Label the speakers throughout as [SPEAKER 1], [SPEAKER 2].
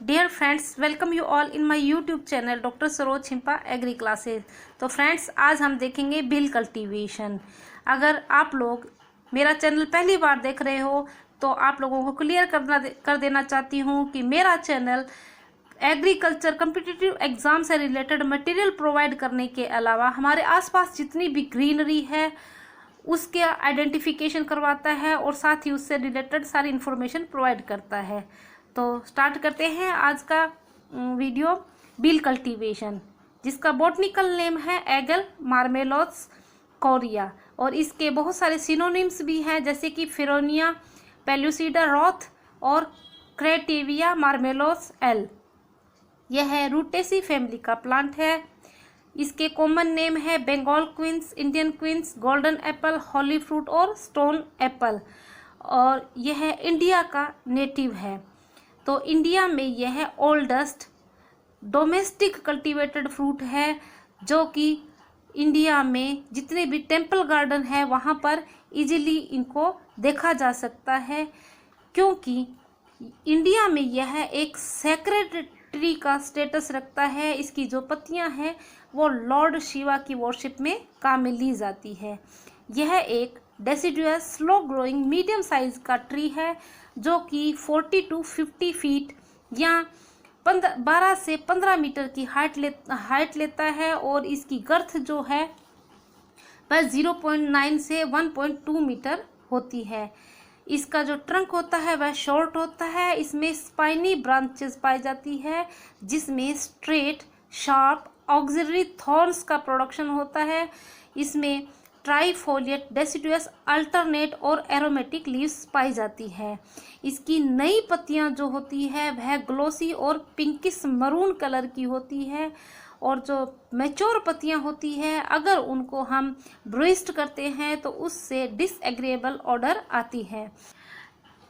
[SPEAKER 1] Dear friends, welcome you all in my YouTube channel doctor Saroj Chhimpa agri classes. तो friends, आज हम देखेंगे bill cultivation. अगर आप लोग मेरा चैनल पहली बार देख रहे हो तो आप लोगों को क्लियर कर देना चाहती हूँ कि मेरा चैनल एग्रीकल्चर कम्पिटिटिव एग्ज़ाम से रिलेटेड मटेरियल प्रोवाइड करने के अलावा हमारे आसपास जितनी भी ग्रीनरी है उसके आइडेंटिफिकेशन करवाता है और साथ ही उससे रिलेटेड सारी इन्फॉर्मेशन प्रोवाइड करता है। तो स्टार्ट करते हैं आज का वीडियो बिल कल्टीवेशन, जिसका बॉटनिकल नेम है एगल मार्मेलोस कोरिया, और इसके बहुत सारे सिनोनिम्स भी हैं जैसे कि फेरोनिया पेल्यूसिडा रॉथ और क्रेटिविया मार्मेलोस एल। यह है रूटेसी फैमिली का प्लांट है। इसके कॉमन नेम है Bengal quinces, Indian quinces, golden apple, holy fruit और स्टोन एप्पल, और यह इंडिया का नेटिव है। तो इंडिया में यह ओल्डेस्ट डोमेस्टिक कल्टीवेटेड फ्रूट है, जो कि इंडिया में जितने भी टेम्पल गार्डन है वहाँ पर इजीली इनको देखा जा सकता है, क्योंकि इंडिया में यह एक सेक्रेड ट्री का स्टेटस रखता है। इसकी जो पत्तियां हैं वो लॉर्ड शिवा की वर्शिप में काम में ली जाती है। यह एक deciduous slow growing medium size का ट्री है जो कि 40 to 50 फीट या 12 से 15 मीटर की हाइट लेता है, और इसकी गर्थ जो है वह 0.9 से 1.2 मीटर होती है। इसका जो ट्रंक होता है वह शॉर्ट होता है। इसमें स्पाइनी ब्रांचेस पाई जाती है जिसमें स्ट्रेट शार्प ऑक्सिलरी थॉर्न्स का प्रोडक्शन होता है। इसमें ट्राइफोलिएट डेसिडुअस अल्टरनेट और एरोमेटिक लीव्स पाई जाती है। इसकी नई पत्तियां जो होती है वह ग्लोसी और पिंकिश मरून कलर की होती है, और जो मैच्योर पत्तियां होती है अगर उनको हम ब्रूइस्ट करते हैं तो उससे डिसएग्रेएबल ऑडर आती है।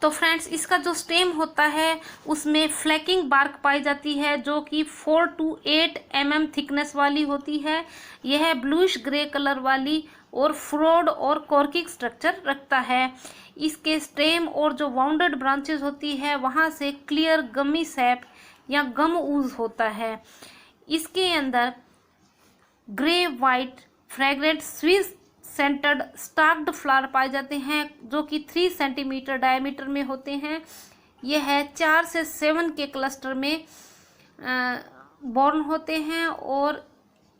[SPEAKER 1] तो फ्रेंड्स, इसका जो स्टेम होता है उसमें फ्लैकिंग बार्क पाई जाती है जो कि 4 to 8 mm थिकनेस वाली होती है। यह ब्लूइश ग्रे कलर वाली और फ्रोड और कॉर्किक स्ट्रक्चर रखता है। इसके स्टेम और जो वाउंडेड ब्रांचेस होती है वहाँ से क्लियर गमी सैप या गम ऊज होता है। इसके अंदर grey white fragrant sweet scented stalked flower पाए जाते हैं जो कि 3 सेंटीमीटर डायमीटर में होते हैं। यह 4 से 7 के क्लस्टर में बॉर्न होते हैं, और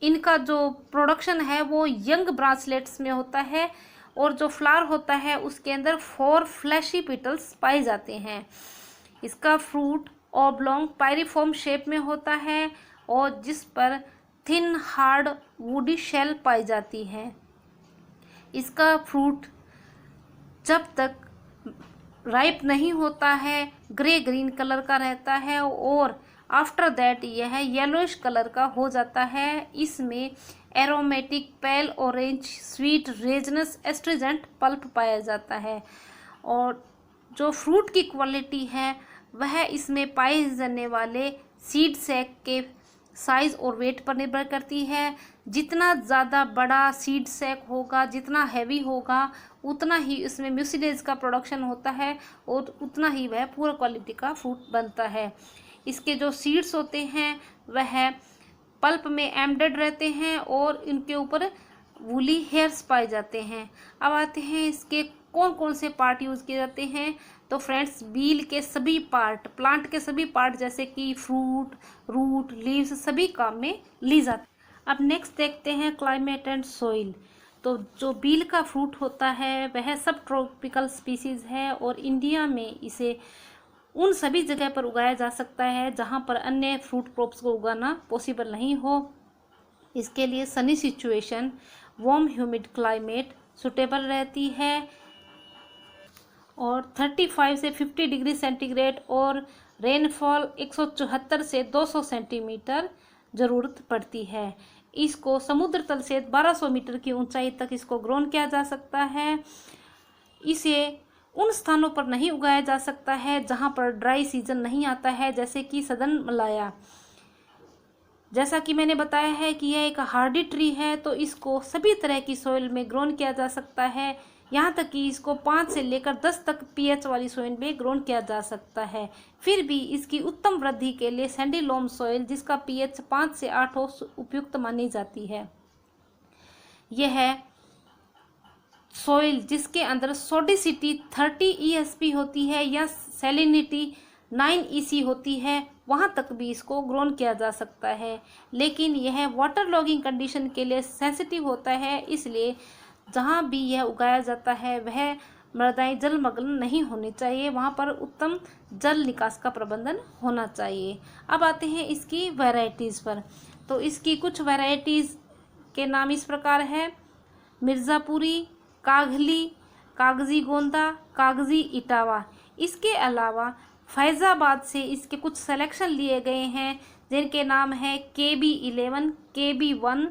[SPEAKER 1] इनका जो प्रोडक्शन है वो यंग ब्रांचलेट्स में होता है, और जो फ्लावर होता है उसके अंदर 4 फ्लैशी पेटल्स पाए जाते हैं। इसका फ्रूट ऑब्लोंग पायरिफॉर्म शेप में होता है और जिस पर थिन हार्ड वुडी शेल पाई जाती है। इसका फ्रूट जब तक राइप नहीं होता है ग्रे ग्रीन कलर का रहता है, और आफ्टर दैट यह येलोइश कलर का हो जाता है। इसमें एरोमेटिक पेल ऑरेंज स्वीट रेजनस एस्ट्रिजेंट पल्प पाया जाता है, और जो फ्रूट की क्वालिटी है वह इसमें पाए जाने वाले सीड सैक के साइज़ और वेट पर निर्भर करती है। जितना ज़्यादा बड़ा सीड सैक होगा, जितना हैवी होगा, उतना ही इसमें म्यूसिलेज का प्रोडक्शन होता है और उतना ही वह पूरा क्वालिटी का फ्रूट बनता है। इसके जो सीड्स होते हैं वह पल्प में एम्बेडेड रहते हैं और इनके ऊपर वूली हेयर्स पाए जाते हैं। अब आते हैं इसके कौन कौन से पार्ट यूज़ किए जाते हैं। तो फ्रेंड्स, बील के सभी पार्ट, प्लांट के सभी पार्ट जैसे कि फ्रूट, रूट, लीव्स सभी काम में ली जाती है। अब नेक्स्ट देखते हैं क्लाइमेट एंड सॉइल। तो जो बील का फ्रूट होता है वह सब ट्रॉपिकल स्पीसीज़ है, और इंडिया में इसे उन सभी जगह पर उगाया जा सकता है जहाँ पर अन्य फ्रूट क्रॉप्स को उगाना पॉसिबल नहीं हो। इसके लिए Sunny situation, warm humid climate suitable रहती है, और 35 से 50 डिग्री सेंटीग्रेड और रेनफॉल 174 से 200 सेंटीमीटर ज़रूरत पड़ती है। इसको समुद्र तल से 1200 मीटर की ऊंचाई तक इसको ग्रोन किया जा सकता है। इसे उन स्थानों पर नहीं उगाया जा सकता है जहां पर ड्राई सीजन नहीं आता है, जैसे कि सदर्न मलाया। जैसा कि मैंने बताया है कि यह एक हार्डी ट्री है, तो इसको सभी तरह की सॉइल में ग्रोन किया जा सकता है। यहाँ तक कि इसको 5 से लेकर 10 तक pH वाली सॉइल में ग्रोन किया जा सकता है। फिर भी इसकी उत्तम वृद्धि के लिए सैंडी लोम सॉइल जिसका pH 5 से 8 हो उपयुक्त मानी जाती है। यह सॉइल जिसके अंदर सोडिसिटी 30 ESP होती है या सैलिनिटी 9 EC होती है, वहाँ तक भी इसको ग्रोन किया जा सकता है। लेकिन यह वाटर लॉगिंग कंडीशन के लिए सेंसिटिव होता है, इसलिए जहाँ भी यह उगाया जाता है वह मृदाएं जलमग्न नहीं होनी चाहिए, वहाँ पर उत्तम जल निकास का प्रबंधन होना चाहिए। अब आते हैं इसकी वैरायटीज़ पर। तो इसकी कुछ वैरायटीज़ के नाम इस प्रकार है: मिर्ज़ापुरी, कागली, कागजी गोंदा, कागजी इटावा। इसके अलावा फैज़ाबाद से इसके कुछ सिलेक्शन लिए गए हैं जिनके नाम है KB11, KB1,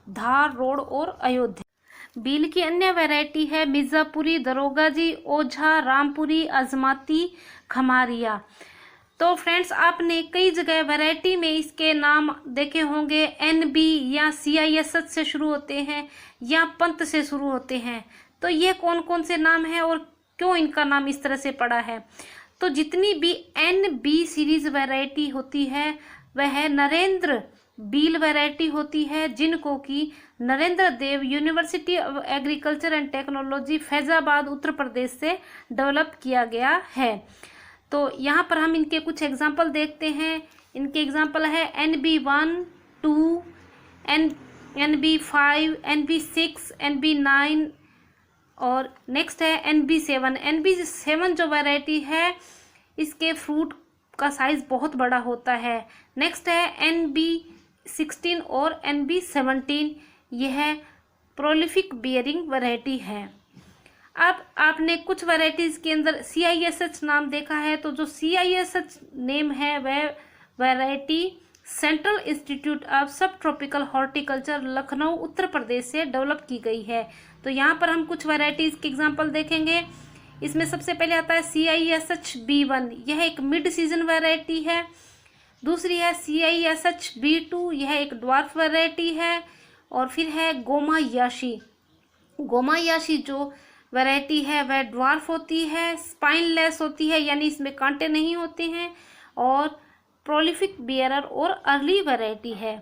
[SPEAKER 1] धार रोड और अयोध्या। बील की अन्य वैरायटी है मिर्ज़ापुरी, दरोगाजी, ओझा, रामपुरी, अजमाती, खमारिया। तो फ्रेंड्स, आपने कई जगह वैरायटी में इसके नाम देखे होंगे, NB या CISH से शुरू होते हैं या पंत से शुरू होते हैं। तो ये कौन कौन से नाम हैं और क्यों इनका नाम इस तरह से पड़ा है? तो जितनी भी NB सीरीज वैरायटी होती है वह नरेंद्र बील वैरायटी होती है, जिनको कि Narendra Dev university of agriculture and technology Faizabad Uttar Pradesh से डेवलप किया गया है। तो यहाँ पर हम इनके कुछ एग्जाम्पल देखते हैं। इनके एग्जाम्पल है NB1, 2, NB5, NB6, NB9 और नेक्स्ट है NB7। NB7 जो वैरायटी है इसके फ्रूट का साइज़ बहुत बड़ा होता है। नेक्स्ट है NB16 और NB17, यह प्रोलिफिक बियरिंग वैरायटी है। अब आपने कुछ वैरायटीज़ के अंदर CISH नाम देखा है, तो जो CISH नेम है वह वैरायटी सेंट्रल इंस्टीट्यूट ऑफ सब ट्रॉपिकल हॉर्टिकल्चर लखनऊ उत्तर प्रदेश से डेवलप की गई है। तो यहाँ पर हम कुछ वैरायटीज़ के एग्जांपल देखेंगे। इसमें सबसे पहले आता है CISH B1, यह एक मिड सीजन वैरायटी है। दूसरी है CISH B2, यह एक ड्वार्फ वैरायटी है। और फिर है गोमायाशी। गोमायाशी जो वैरायटी है वह ड्वार्फ होती है, स्पाइनलेस होती है, यानी इसमें कांटे नहीं होते हैं, और प्रोलिफिक बियरर और अर्ली वैरायटी है।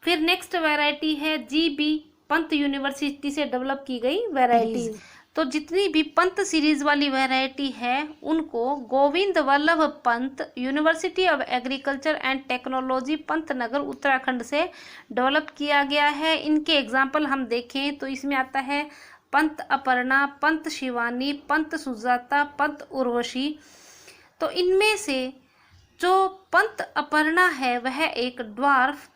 [SPEAKER 1] फिर नेक्स्ट वैरायटी है GB पंत यूनिवर्सिटी से डेवलप की गई वैरायटी। तो जितनी भी पंत सीरीज वाली वैरायटी है उनको Govind Vallabh Pant university of agriculture and technology Pantnagar Uttarakhand से डेवलप किया गया है। इनके एग्जाम्पल हम देखें तो इसमें आता है पंत अपर्णा, पंत शिवानी, पंत सुजाता, पंत उर्वशी। तो इनमें से जो पंत अपर्णा है वह एक ड्वार्फ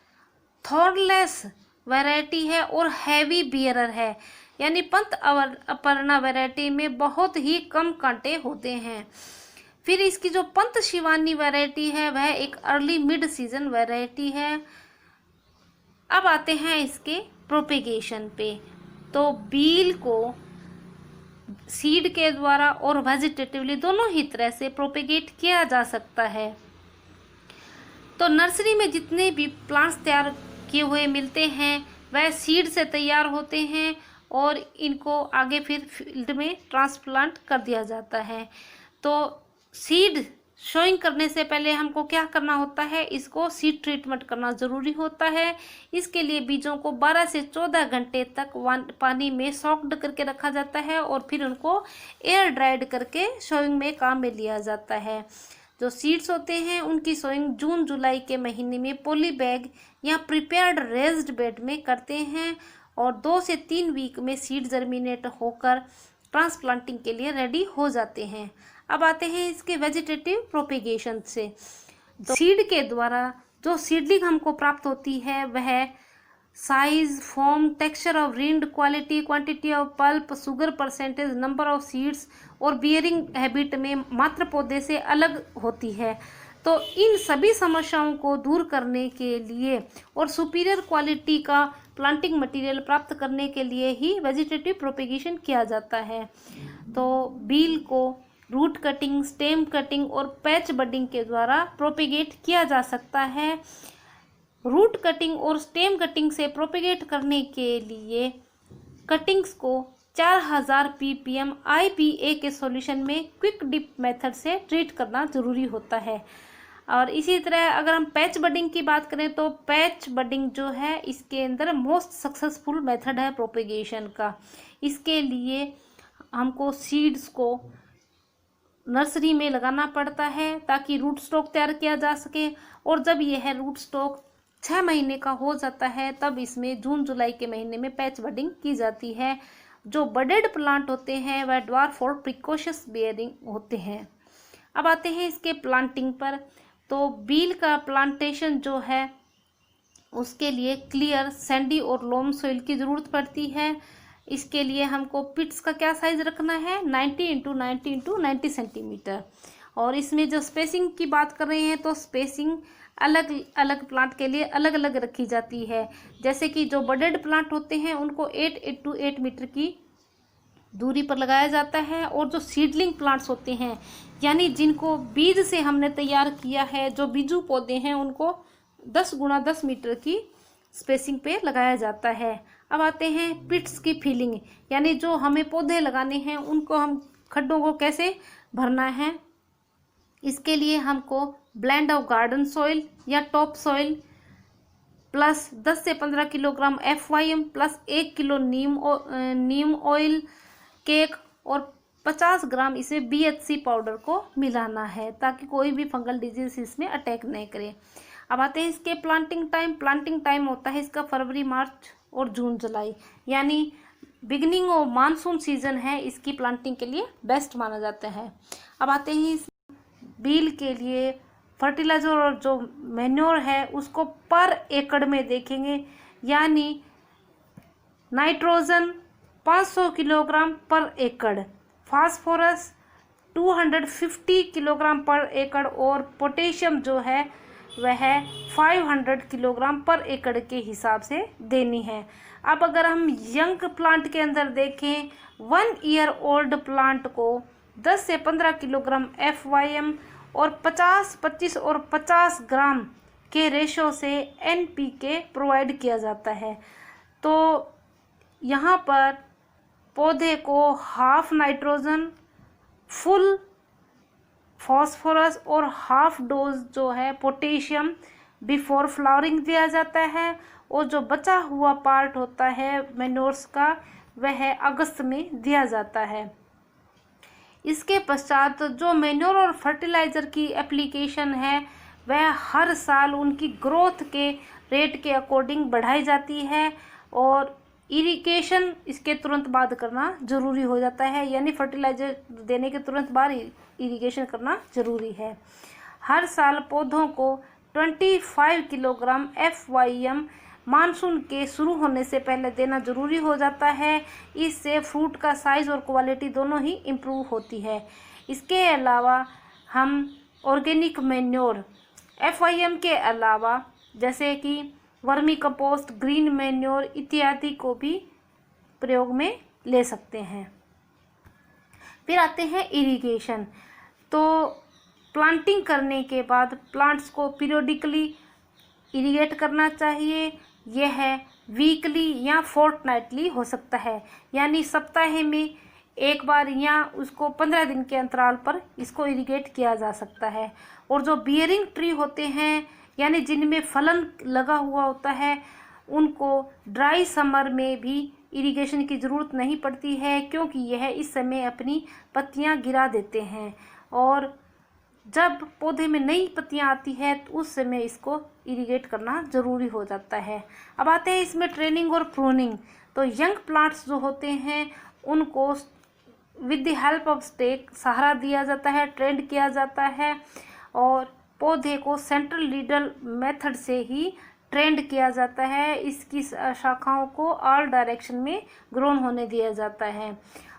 [SPEAKER 1] थॉर्नलेस वैरायटी है और हैवी बियरर है, यानी पंत अपर्णा वैरायटी में बहुत ही कम कांटे होते हैं। फिर इसकी जो पंत शिवानी वैरायटी है वह एक अर्ली मिड सीजन वैरायटी है। अब आते हैं इसके प्रोपेगेशन पे। तो बील को सीड के द्वारा और वेजिटेटिवली दोनों ही तरह से प्रोपेगेट किया जा सकता है। तो नर्सरी में जितने भी प्लांट्स तैयार किए हुए मिलते हैं वह सीड से तैयार होते हैं और इनको आगे फिर फील्ड में ट्रांसप्लांट कर दिया जाता है। तो सीड शोइंग करने से पहले हमको क्या करना होता है, इसको सीड ट्रीटमेंट करना ज़रूरी होता है। इसके लिए बीजों को 12 से 14 घंटे तक पानी में सॉक्ड करके रखा जाता है और फिर उनको एयर ड्राइड करके शोइंग में काम में लिया जाता है। जो सीड्स होते हैं उनकी सोइंग जून जुलाई के महीने में पॉली बैग या प्रिपेयर्ड रेज्ड बेड में करते हैं और 2 से 3 वीक में सीड जर्मिनेट होकर ट्रांसप्लांटिंग के लिए रेडी हो जाते हैं। अब आते हैं इसके वेजिटेटिव प्रोपेगेशन से। तो सीड के द्वारा जो सीडलिंग हमको प्राप्त होती है वह size, form, texture of rind, quality, quantity of pulp, sugar percentage, number of seeds और बियरिंग हैबिट में मात्र पौधे से अलग होती है। तो इन सभी समस्याओं को दूर करने के लिए और सुपीरियर क्वालिटी का प्लांटिंग मटेरियल प्राप्त करने के लिए ही वेजिटेटिव प्रोपेगेशन किया जाता है। तो बील को रूट कटिंग, स्टेम कटिंग और पैच बडिंग के द्वारा प्रोपेगेट किया जा सकता है। रूट कटिंग और स्टेम कटिंग से प्रोपेगेट करने के लिए कटिंग्स को 4000 ppm IPA के सॉल्यूशन में क्विक डिप मेथड से ट्रीट करना ज़रूरी होता है। और इसी तरह अगर हम पैच बडिंग की बात करें तो पैच बडिंग जो है इसके अंदर मोस्ट सक्सेसफुल मेथड है प्रोपेगेशन का। इसके लिए हमको सीड्स को नर्सरी में लगाना पड़ता है ताकि रूट स्टॉक तैयार किया जा सके, और जब यह रूट स्टॉक 6 महीने का हो जाता है तब इसमें जून जुलाई के महीने में पैच बडिंग की जाती है। जो बडेड प्लांट होते हैं वह ड्वार्फ और प्रिकॉशियस बेयरिंग होते हैं। अब आते हैं इसके प्लांटिंग पर। तो बील का प्लांटेशन जो है उसके लिए क्लियर सैंडी और लोम सोइल की ज़रूरत पड़ती है। इसके लिए हमको पिट्स का क्या साइज़ रखना है, 90 × 90 × 90 सेंटीमीटर। और इसमें जो स्पेसिंग की बात कर रहे हैं तो स्पेसिंग अलग अलग प्लांट के लिए अलग अलग रखी जाती है। जैसे कि जो बडेड प्लांट होते हैं उनको 8 × 8 मीटर की दूरी पर लगाया जाता है, और जो सीडलिंग प्लांट्स होते हैं यानी जिनको बीज से हमने तैयार किया है, जो बीजू पौधे हैं, उनको 10 × 10 मीटर की स्पेसिंग पे लगाया जाता है। अब आते हैं पिट्स की फिलिंग, यानी जो हमें पौधे लगाने हैं उनको हम खड्डों को कैसे भरना है। इसके लिए हमको ब्लेंड ऑफ गार्डन सॉइल या टॉप सॉइल प्लस 10 से 15 किलोग्राम FYM प्लस 1 किलो नीम ऑयल केक और 50 ग्राम इसे BHC पाउडर को मिलाना है ताकि कोई भी फंगल डिजीज इसमें अटैक नहीं करे। अब आते हैं इसके प्लांटिंग टाइम। प्लांटिंग टाइम होता है इसका फरवरी, मार्च और जून जुलाई, यानी बिगनिंग ऑफ मानसून सीजन है इसकी प्लांटिंग के लिए बेस्ट माना जाता है। अब आते हैं इस बील के लिए फर्टिलाइजर और जो मैन्योर है उसको पर एकड़ में देखेंगे, यानी नाइट्रोजन 500 किलोग्राम पर एकड़, फास्फोरस 250 किलोग्राम पर एकड़ और पोटेशियम जो है वह 500 किलोग्राम पर एकड़ के हिसाब से देनी है। अब अगर हम यंग प्लांट के अंदर देखें, 1 ईयर ओल्ड प्लांट को 10 से 15 किलोग्राम FYM और 50, 25 और 50 ग्राम के रेशो से NPK प्रोवाइड किया जाता है। तो यहाँ पर पौधे को हाफ नाइट्रोजन, फुल फॉस्फोरस और हाफ डोज जो है पोटेशियम बिफोर फ्लावरिंग दिया जाता है, और जो बचा हुआ पार्ट होता है मैन्योर्स का वह अगस्त में दिया जाता है। इसके पश्चात जो मैन्योर और फर्टिलाइज़र की एप्लीकेशन है वह हर साल उनकी ग्रोथ के रेट के अकॉर्डिंग बढ़ाई जाती है, और इरिगेशन इसके तुरंत बाद करना ज़रूरी हो जाता है, यानी फर्टिलाइज़र देने के तुरंत बाद इरिगेशन करना ज़रूरी है। हर साल पौधों को 25 किलोग्राम FYM मानसून के शुरू होने से पहले देना ज़रूरी हो जाता है। इससे फ्रूट का साइज़ और क्वालिटी दोनों ही इम्प्रूव होती है। इसके अलावा हम ऑर्गेनिक मैन्योर FYM के अलावा जैसे कि वर्मी कंपोस्ट, ग्रीन मैन्योर इत्यादि को भी प्रयोग में ले सकते हैं। फिर आते हैं इरिगेशन। तो प्लांटिंग करने के बाद प्लांट्स को पीरियोडिकली इरिगेट करना चाहिए। यह वीकली या फोर्टनाइटली हो सकता है, यानी सप्ताह में एक बार या उसको 15 दिन के अंतराल पर इसको इरिगेट किया जा सकता है। और जो बियरिंग ट्री होते हैं यानी जिनमें फलन लगा हुआ होता है उनको ड्राई समर में भी इरिगेशन की ज़रूरत नहीं पड़ती है, क्योंकि यह इस समय अपनी पत्तियां गिरा देते हैं, और जब पौधे में नई पत्तियां आती है तो उस समय इसको इरिगेट करना ज़रूरी हो जाता है। अब आते हैं इसमें ट्रेनिंग और प्रूनिंग। तो यंग प्लांट्स जो होते हैं उनको with the help of stake सहारा दिया जाता है, ट्रेंड किया जाता है, और पौधे को सेंट्रल लीडर मेथड से ही ट्रेंड किया जाता है। इसकी शाखाओं को ऑल डायरेक्शन में ग्रोन होने दिया जाता है।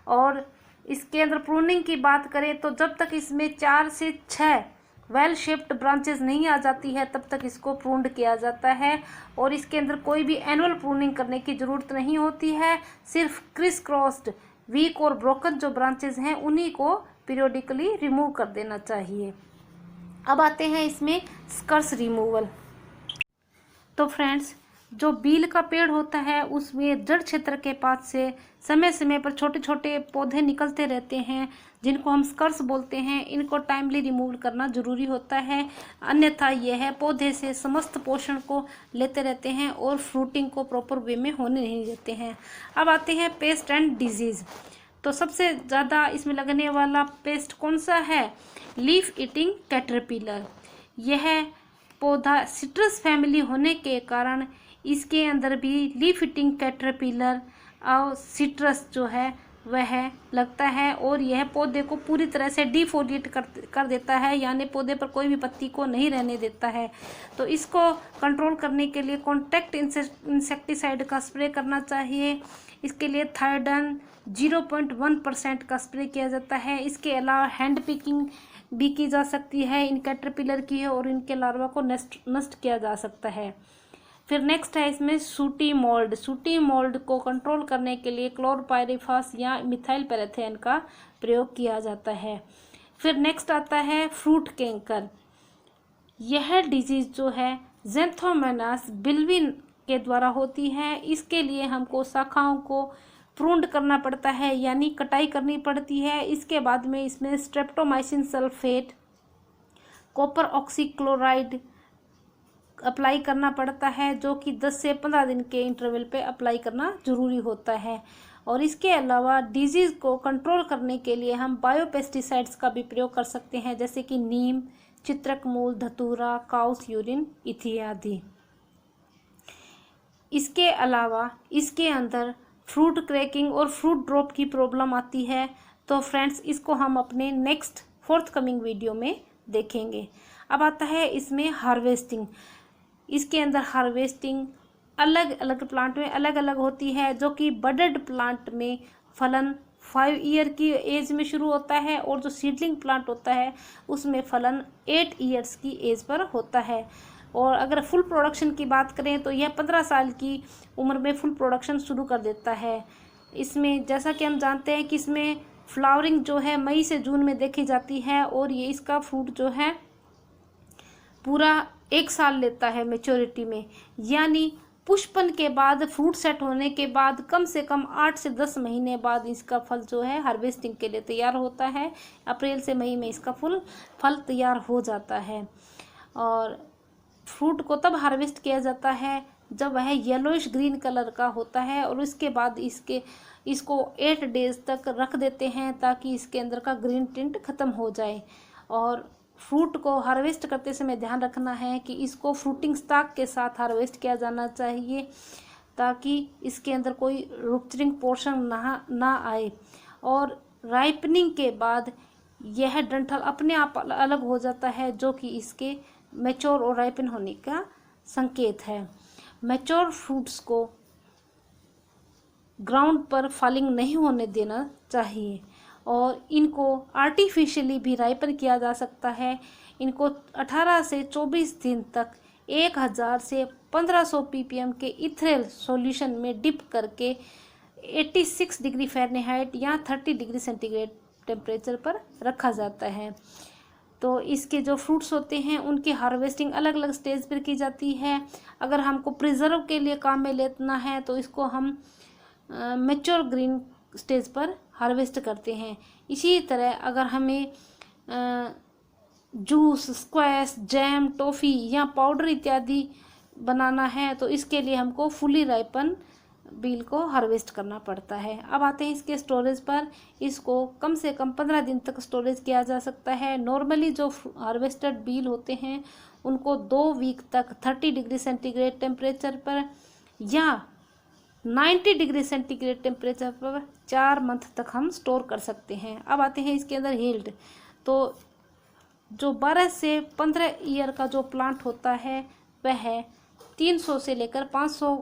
[SPEAKER 1] और इसके अंदर प्रूनिंग की बात करें तो जब तक इसमें 4 से 6 वेल शेप्ड ब्रांचेस नहीं आ जाती है तब तक इसको प्रून्ड किया जाता है, और इसके अंदर कोई भी एनुअल प्रूनिंग करने की ज़रूरत नहीं होती है। सिर्फ क्रिस क्रॉस्ड वीक और ब्रोकन जो ब्रांचेस हैं उन्हीं को पीरियोडिकली रिमूव कर देना चाहिए। अब आते हैं इसमें स्कर्स रिमूवल। तो फ्रेंड्स, जो बील का पेड़ होता है उसमें जड़ क्षेत्र के पास से समय समय पर छोटे छोटे पौधे निकलते रहते हैं, जिनको हम स्कर्स बोलते हैं। इनको टाइमली रिमूव करना जरूरी होता है, अन्यथा यह है पौधे से समस्त पोषण को लेते रहते हैं और फ्रूटिंग को प्रॉपर वे में होने नहीं देते हैं। अब आते हैं पेस्ट एंड डिजीज़। तो सबसे ज़्यादा इसमें लगने वाला पेस्ट कौन सा है? Leaf eating caterpillar. यह पौधा सिट्रस फैमिली होने के कारण इसके अंदर भी लीफ ईटिंग कैटरपिलर और सिट्रस जो है वह लगता है, और यह पौधे को पूरी तरह से डिफोलिएट कर देता है, यानी पौधे पर कोई भी पत्ती को नहीं रहने देता है। तो इसको कंट्रोल करने के लिए कॉन्टैक्ट इंसेक्टिसाइड का स्प्रे करना चाहिए। इसके लिए थायोडन 0.1% का स्प्रे किया जाता है। इसके अलावा हैंड पिकिंग भी की जा सकती है इन कैटरपिलर की है, और इनके लार्वा को नष्ट किया जा सकता है। फिर नेक्स्ट है इसमें सूटी मोल्ड। सूटी मोल्ड को कंट्रोल करने के लिए क्लोरपायरिफास या मिथाइल पैराथेन का प्रयोग किया जाता है। फिर नेक्स्ट आता है फ्रूट कैंकर। यह डिजीज जो है ज़ैंथोमोनास बिल्वी के द्वारा होती है। इसके लिए हमको शाखाओं को प्रूंड करना पड़ता है, यानी कटाई करनी पड़ती है। इसके बाद में इसमें streptomycin sulphate, copper oxychloride apply करना पड़ता है, जो कि 10 से 15 दिन के इंटरवल पे अप्लाई करना ज़रूरी होता है। और इसके अलावा डिजीज़ को कंट्रोल करने के लिए हम बायोपेस्टिसाइड्स का भी प्रयोग कर सकते हैं, जैसे कि नीम, चित्रक मूल, धतूरा, काउस यूरिन इत्यादि। इसके अलावा इसके अंदर फ्रूट क्रैकिंग और फ्रूट ड्रॉप की प्रॉब्लम आती है। तो फ्रेंड्स, इसको हम अपने नेक्स्ट फोर्थकमिंग वीडियो में देखेंगे। अब आता है इसमें हार्वेस्टिंग। इसके अंदर हार्वेस्टिंग अलग अलग प्लांट में अलग अलग होती है, जो कि बडेड प्लांट में फलन 5 ईयर की एज में शुरू होता है, और जो सीडलिंग प्लांट होता है उसमें फलन 8 ईयर्स की एज पर होता है। और अगर फुल प्रोडक्शन की बात करें तो यह 15 साल की उम्र में फुल प्रोडक्शन शुरू कर देता है। इसमें जैसा कि हम जानते हैं कि इसमें फ्लावरिंग जो है मई से जून में देखी जाती है, और ये इसका फ्रूट जो है पूरा 1 साल लेता है मैच्योरिटी में। यानी पुष्पन के बाद फ्रूट सेट होने के बाद कम से कम 8 से 10 महीने बाद इसका फल जो है हार्वेस्टिंग के लिए तैयार होता है। अप्रैल से मई में इसका फल तैयार हो जाता है। और फ्रूट को तब हार्वेस्ट किया जाता है जब वह येलोइश ग्रीन कलर का होता है, और उसके बाद इसको 8 डेज तक रख देते हैं, ताकि इसके अंदर का ग्रीन टिंट ख़त्म हो जाए। और फ्रूट को हार्वेस्ट करते समय ध्यान रखना है कि इसको फ्रूटिंग स्टॉक के साथ हार्वेस्ट किया जाना चाहिए, ताकि इसके अंदर कोई रप्चरिंग पोर्शन ना आए। और राइपनिंग के बाद यह डंठल अपने आप अलग हो जाता है, जो कि इसके मैच्योर और राइपन होने का संकेत है। मैच्योर फ्रूट्स को ग्राउंड पर फॉलिंग नहीं होने देना चाहिए, और इनको आर्टिफिशियली भी राइपन किया जा सकता है। इनको 18 से 24 दिन तक 1000 से 1500 ppm के इथेनॉल सॉल्यूशन में डिप करके 86 डिग्री फ़ारेनहाइट या 30 डिग्री सेंटीग्रेड टेम्परेचर पर रखा जाता है। तो इसके जो फ्रूट्स होते हैं उनकी हार्वेस्टिंग अलग अलग स्टेज पर की जाती है। अगर हमको प्रिजर्व के लिए काम में लेना है तो इसको हम मैच्योर ग्रीन स्टेज पर हार्वेस्ट करते हैं। इसी तरह अगर हमें जूस, स्क्वैश, जैम, टॉफ़ी या पाउडर इत्यादि बनाना है तो इसके लिए हमको फुली राइपन बील को हार्वेस्ट करना पड़ता है। अब आते हैं इसके स्टोरेज पर। इसको कम से कम 15 दिन तक स्टोरेज किया जा सकता है। नॉर्मली जो हार्वेस्टेड बील होते हैं उनको 2 वीक तक 30 डिग्री सेंटीग्रेड टेम्परेचर पर या 90 डिग्री सेंटीग्रेड टेम्परेचर पर 4 मंथ तक हम स्टोर कर सकते हैं। अब आते हैं इसके अंदर यील्ड। तो जो 12 से 15 ईयर का जो प्लांट होता है वह 300 से लेकर 500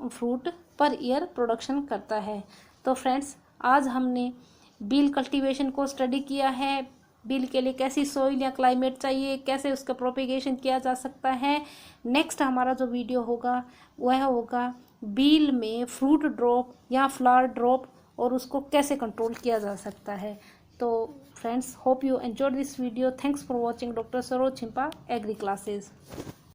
[SPEAKER 1] फ्रूट पर ईयर प्रोडक्शन करता है। तो फ्रेंड्स, आज हमने बील कल्टीवेशन को स्टडी किया है। बील के लिए कैसी सोइल या क्लाइमेट चाहिए, कैसे उसका प्रोपेगेशन किया जा सकता है। नेक्स्ट हमारा जो वीडियो होगा वह होगा बील में फ्रूट ड्रॉप या फ्लावर ड्रॉप और उसको कैसे कंट्रोल किया जा सकता है। तो friends, hope you enjoyed this video. Thanks for watching doctor Saroj Chhimpa agri classes.